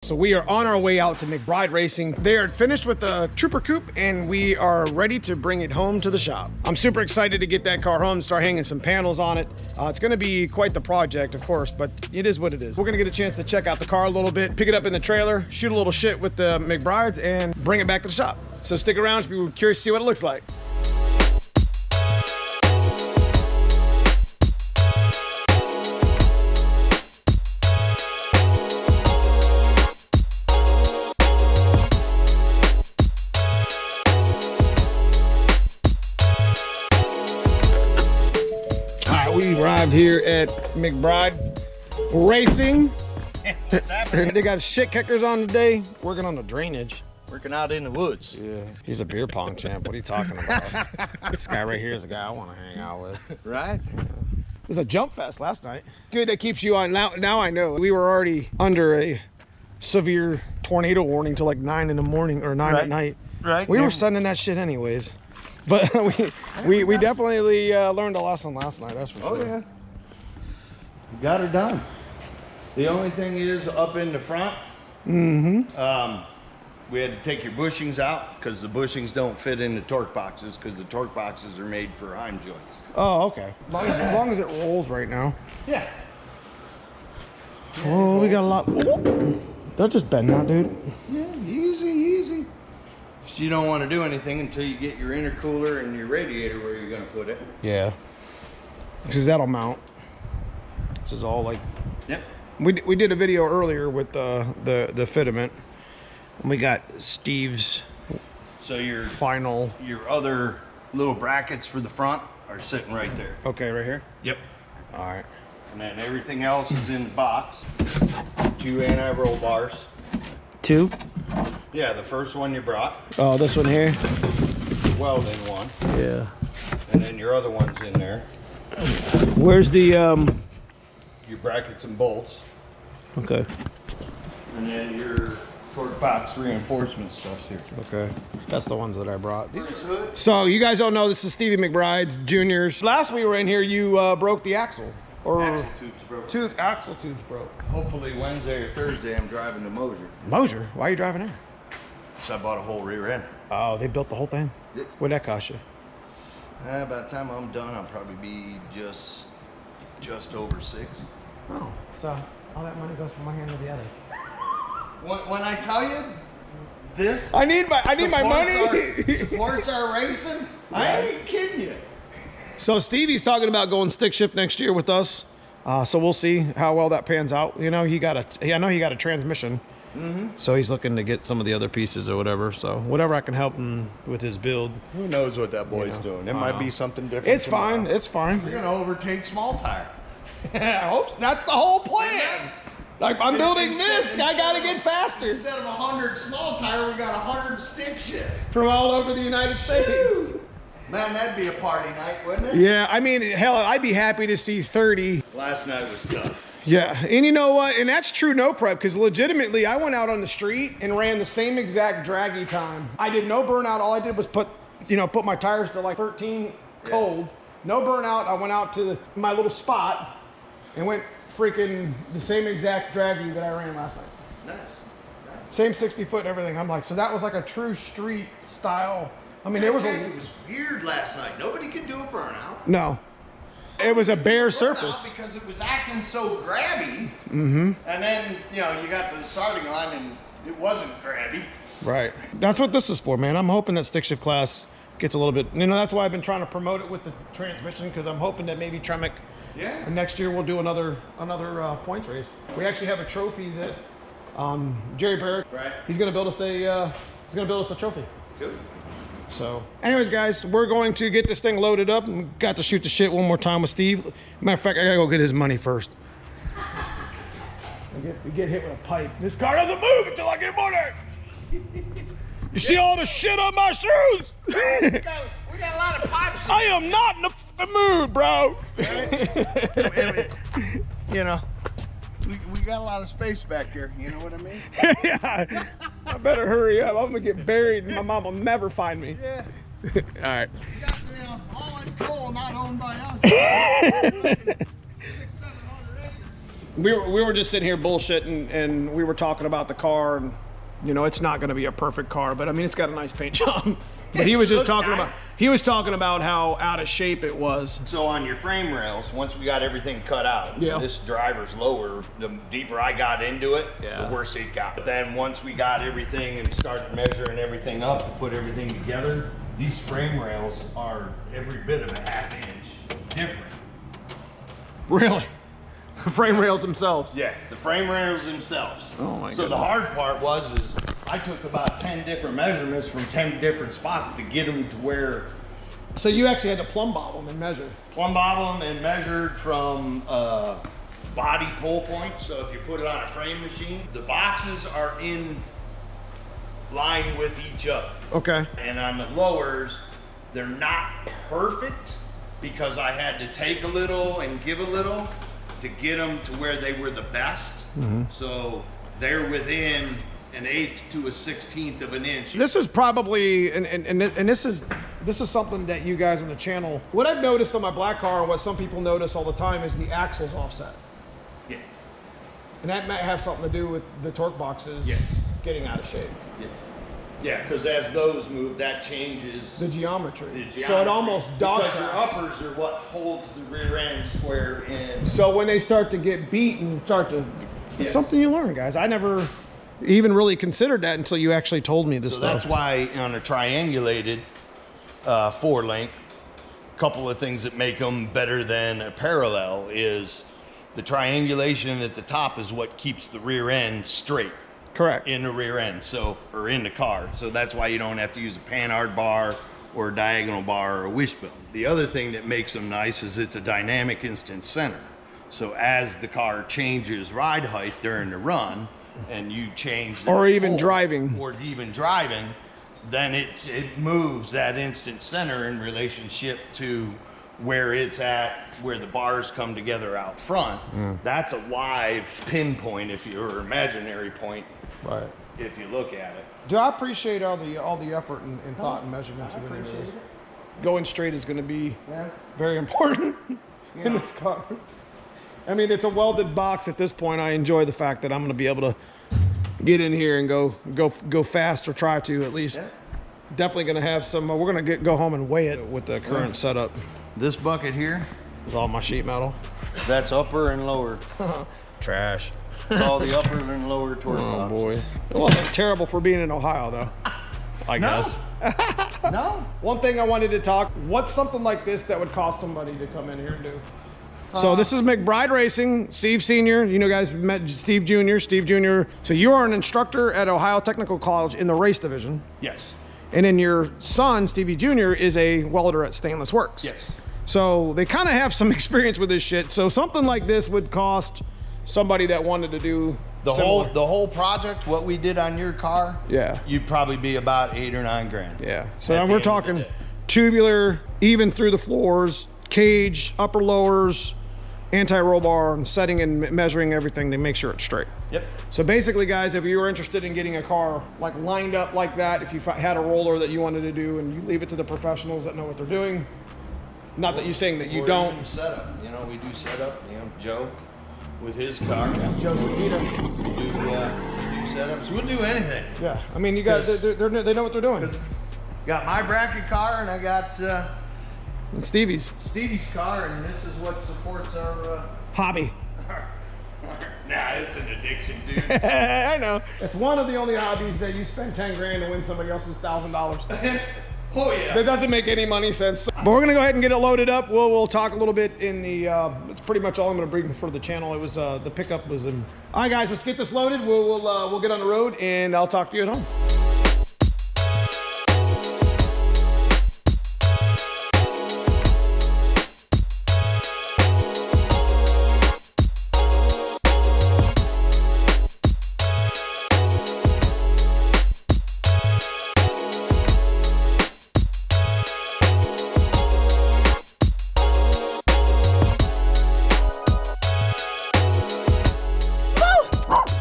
So we are on our way out to McBride Racing. They are finished with the Trooper Coupe and we are ready to bring it home to the shop. I'm super excited to get that car home and start hanging some panels on it. It's gonna be quite the project, of course, but it is what it is. We're gonna get a chance to check out the car a little bit, pick it up in the trailer, shoot a little shit with the McBrides and bring it back to the shop. So stick around if you're curious to see what it looks like. We arrived here at McBride Racing. They got shit kickers on today, working on the drainage. Working out in the woods. Yeah, he's a beer pong champ. What are you talking about? This guy right here is a guy I want to hang out with. Right? It was a jump fest last night. Good, that keeps you on. Now I know. We were already under a severe tornado warning till like 9 in the morning or 9 at night. Right. We were sending that shit anyways. But we definitely learned a lesson last night, that's for sure. Oh yeah. You got her done. The only thing is up in the front, we had to take your bushings out because the bushings don't fit in the torque boxes because the torque boxes are made for Heim joints. Oh, okay. As long as it rolls right now. Yeah. Oh, we got a lot. That just bent out, dude. Yeah, easy. So you don't want to do anything until you get your intercooler and your radiator where you're going to put it. Yeah. Because that'll mount. This is all like... Yep. We did a video earlier with the fitment. We got Steve's So your final... Your other little brackets for the front are sitting right there. Okay, right here? Yep. All right. And then everything else is in the box. 2 anti-roll bars. 2? Yeah, the first one you brought. Oh, this one here? Welding one. Yeah. And then your other one's in there. Where's the... Your brackets and bolts. Okay. And then your torque box reinforcement stuff's here. Okay. That's the ones that I brought. So you guys don't know, this is Stevie McBride's Junior's. Last we were in here, you broke the axle. Or Axle tubes broke. Axle tubes broke. Hopefully Wednesday or Thursday I'm driving to Mosier. Mosier? Why are you driving there? So I bought a whole rear end. Oh, they built the whole thing? Yep. What'd that cost you? By the time I'm done, I'll probably be just over 6. Oh, so all that money goes from one hand to the other. When I tell you this, I need my money. Supports our racing. I ain't kidding you. So Stevie's talking about going stick shift next year with us. So we'll see how well that pans out. You know, I know he got a transmission. So he's looking to get some of the other pieces or whatever. So whatever I can help him with his build. Who knows what that boy's doing? It might be something different. It's fine. It's fine. We're gonna overtake small tire. I hope so. That's the whole plan. Like I'm building this, I gotta get faster. Instead of 100 small tire, we got 100 stick shift. From all over the United States. Man, that'd be a party night, wouldn't it? Yeah, I mean, hell, I'd be happy to see 30. Last night was tough. Yeah, and you know what? And that's true no prep, because legitimately, I went out on the street and ran the same exact draggy time. I did no burnout. All I did was put my tires to like 13 cold. No burnout. I went out to my little spot and went freaking the same exact draggy that I ran last night. Nice. Same 60 foot and everything. I'm like, so that was like a true street style. I mean, it was weird last night. Nobody could do a burnout. No. It was a bare surface. Because it was acting so grabby. And then, you got the starting line and it wasn't grabby. Right. That's what this is for, man. I'm hoping that stick shift class gets a little bit, that's why I've been trying to promote it with the transmission, because I'm hoping that maybe Tremec next year we'll do another points race. We actually have a trophy that Jerry Barrett, he's gonna build us a trophy. Good. So anyways, guys, we're going to get this thing loaded up and got to shoot the shit one more time with Steve. Matter of fact, I gotta go get his money first. We get hit with a pipe. This car doesn't move until I get money. You see all the shit on my shoes? We got a lot of pipes. I am not in the mood, bro. We got a lot of space back here. You know what I mean? Yeah. I better hurry up. I'm gonna get buried and my mom will never find me. Yeah. All right. All in total, not owned by us. 600-700 acres. We were just sitting here bullshitting, and we were talking about the car, and you know, it's not going to be a perfect car, but I mean, it's got a nice paint job. But he was just talking about how out of shape it was. So on your frame rails, once we got everything cut out, this driver's lower, the deeper I got into it, the worse it got. But then once we got everything and started measuring everything up to put everything together, these frame rails are every bit of a ½ inch different. Really? The frame rails themselves? Yeah, the frame rails themselves. Oh my goodness. So the hard part is I took about 10 different measurements from 10 different spots to get them to where. So you actually had to plumb bob them and measure? Plumb bob them and measured from body pull points. So if you put it on a frame machine, the boxes are in line with each other. Okay. And on the lowers, they're not perfect because I had to take a little and give a little to get them to where they were the best. So they're within an 1/8 to a 1/16 of an inch. This is probably, and this is something that you guys on the channel, what I've noticed on my black car, and what some people notice all the time, is the axle's offset. Yeah. And that might have something to do with the torque boxes getting out of shape. Yeah. Yeah, because as those move, that changes the geometry. So it almost dog because your uppers are what holds the rear end square in. So when they start to get beat and it's something you learn, guys. I never even really considered that until you actually told me this stuff. That's why on a triangulated 4-link, a couple of things that make them better than a parallel is the triangulation at the top is what keeps the rear end straight. Correct. In the rear end, or in the car. So that's why you don't have to use a panhard bar or a diagonal bar or a wishbone. The other thing that makes them nice is it's a dynamic instant center. So as the car changes ride height during the run, and you change or even driving, then it moves that instant center in relationship to where it's at, where the bars come together out front. That's a live pinpoint, or imaginary point, right? If you look at it. Do I appreciate all the effort and thought and measurements? I appreciate it. Going straight is going to be very important in this car. I mean, it's a welded box at this point. I enjoy the fact that I'm going to be able to get in here and go fast, or try to at least. Definitely going to have some. We're going to go home and weigh it with the current setup. This bucket here is all my sheet metal. That's upper and lower. Trash. It's all the upper and lower torque boxes. Boy. It wasn't terrible for being in Ohio, though. I guess. No. One thing I wanted to talk, what's something like this that would cost somebody to come in here and do? So this is McBride Racing, Steve Sr. You know, guys met Steve Jr. Steve Jr. So you are an instructor at Ohio Technical College in the race division. Yes. And then your son, Stevie Jr., is a welder at Stainless Works. Yes. So they kind of have some experience with this shit. So something like this would cost somebody that wanted to do the whole project, what we did on your car, you'd probably be about $8 or $9 grand. Yeah. So we're talking tubular, even through the floors, cage, upper lowers, anti-roll bar, and setting and measuring everything to make sure it's straight. Yep. So basically, guys, if you were interested in getting a car like lined up like that, if you had a roller that you wanted to do, and you leave it to the professionals that know what they're doing, not that you're saying that you don't. Even setup. You know, we do setup. You know, Joe with his car. Joe Sabita. We do setups. We'll do anything. Yeah. I mean, you guys, they know what they're doing. Got my bracket car, and I got and Stevie's car, and this is what supports our hobby. Nah, it's an addiction, dude. I know. It's one of the only hobbies that you spend 10 grand to win somebody else's $1,000. Oh yeah. That doesn't make any money sense. But we're gonna go ahead and get it loaded up. We'll talk a little bit in the. It's pretty much all I'm gonna bring for the channel. It was the pickup was in. All right, guys, let's get this loaded. We'll get on the road, and I'll talk to you at home.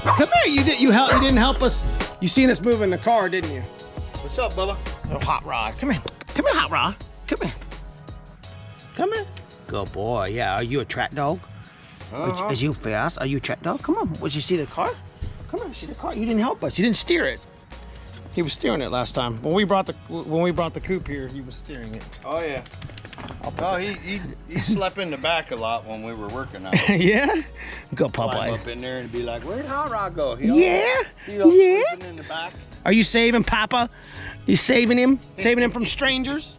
Come here, you didn't help us. You seen us moving the car, didn't you? What's up, Bubba? Oh, Hot Rod, come here. Come here, Hot Rod. Come here. Come here. Good boy. Yeah, are you a track dog? Are you fast? Are you checked out? Come on. Would you see the car? Come on, see the car. You didn't help us. You didn't steer it. He was steering it last time. When we brought the coupe here, he was steering it. Oh yeah. Oh, he slept in the back a lot when we were working on it. Yeah? Go Climb Popeye. up in there and be like, where'd Hot Rod go? He Yeah? always Yeah? sleeping in the back. Are you saving Papa? You saving him? Saving him from strangers?